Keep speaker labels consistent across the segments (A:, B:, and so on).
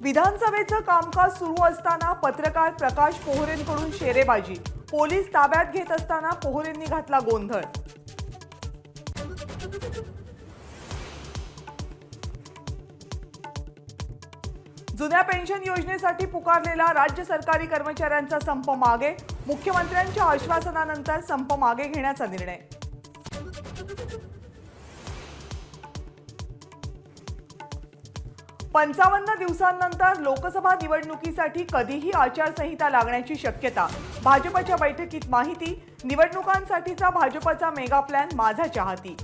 A: विधानसभेचं कामकाज सुरू असताना पत्रकार प्रकाश पोहरेंकडून शेरेबाजी, पोलीस ताब्यात घेत असताना पोहरेंनी घातला गोंधळ। जुन्या पेन्शन योजनेसाठी पुकारलेला राज्य सरकारी कर्मचाऱ्यांचा संप मागे, मुख्यमंत्र्यांच्या आश्वासनानंतर संप मागे घेण्याचा निर्णय। 55 दिवसांनंतर लोकसभा निवडणुकीसाठी कधीही आचारसंहिता लागण्याची शक्यता, भाजपच्या बैठकीत माहिती। निवडणुकांसाठीचा भाजपचा मेगा प्लॅन माझा चाहती।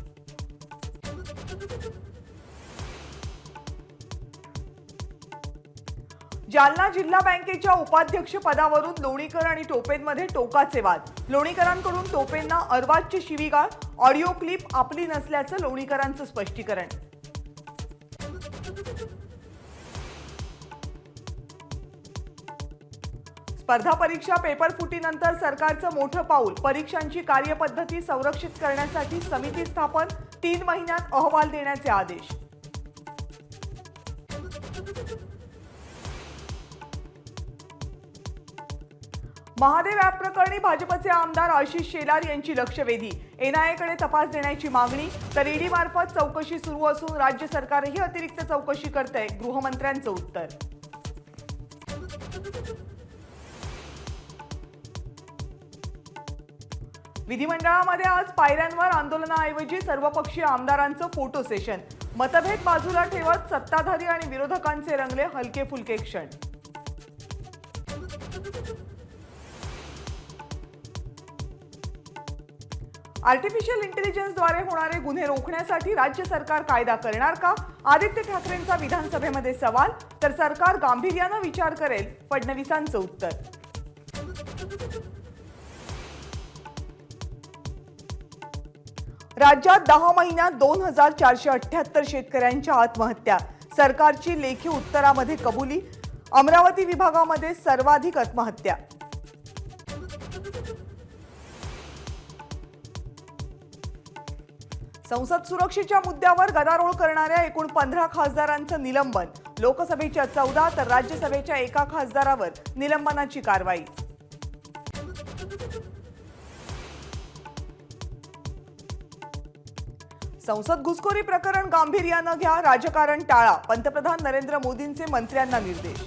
A: जालना जिल्हा बँकेच्या उपाध्यक्ष पदावरून लोणीकर आणि टोपेंमध्ये टोकाचे वाद, लोणीकरांकडून टोपेंना अर्वाच्य शिवीगाळ, ऑडिओ क्लिप आपली नसल्याचं लोणीकरांचं स्पष्टीकरण। स्पर्धा परीक्षा पेपर फुटीनंतर सरकारचं मोठं पाऊल, परीक्षांची कार्यपद्धती संरक्षित करण्यासाठी समिती स्थापन, 3 महिन्यात अहवाल देण्याचे आदेश। महादेव ॲप प्रकरणी भाजपचे आमदार आशिष शेलार यांची लक्षवेधी, एनआयएकडे तपास देण्याची मागणी, तर ईडी मार्फत चौकशी सुरू असून राज्य सरकारही अतिरिक्त चौकशी करते, गृहमंत्र्यांचं उत्तर। विधिमंडळामध्ये आज पायऱ्यांवर आंदोलनाऐवजी सर्वपक्षीय आमदारांचं फोटो सेशन, मतभेद बाजूला ठेवत सत्ताधारी आणि विरोधकांचे रंगले हलके फुलके क्षण। आर्टिफिशियल इंटेलिजन्सद्वारे होणारे गुन्हे रोखण्यासाठी राज्य सरकार कायदा करणार का? आदित्य ठाकरेंचा विधानसभेमध्ये सवाल, तर सरकार गांभीर्याने विचार करेल, फडणवीसांचं उत्तर। राज्यात 10 महिन्यात 2478 शेतकऱ्यांच्या आत्महत्या, सरकारची लेखी उत्तरामध्ये कबुली, अमरावती विभागामध्ये सर्वाधिक आत्महत्या। संसद सुरक्षेच्या मुद्द्यावर गदारोळ करणाऱ्या एकूण 15 खासदारांचं निलंबन, लोकसभेच्या 14 तर राज्यसभेच्या 1 खासदारावर निलंबनाची कारवाई। संसद घुसखोरी प्रकरण गांभीर्याने घ्या, राजकारण टाळा, पंतप्रधान नरेंद्र मोदींचे मंत्र्यांना निर्देश।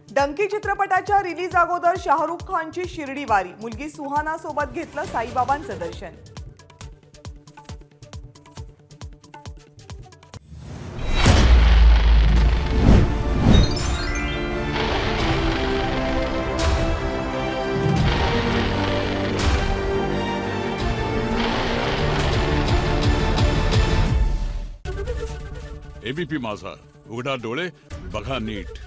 A: डंकी चित्रपटाच्या रिलीज अगोदर शाहरुख खानची शिर्डी वारी, मुलगी सुहाना सोबत घेतलं साईबाबांचं दर्शन।
B: एबीपी माझा, उघडा डोळे बघा नीट।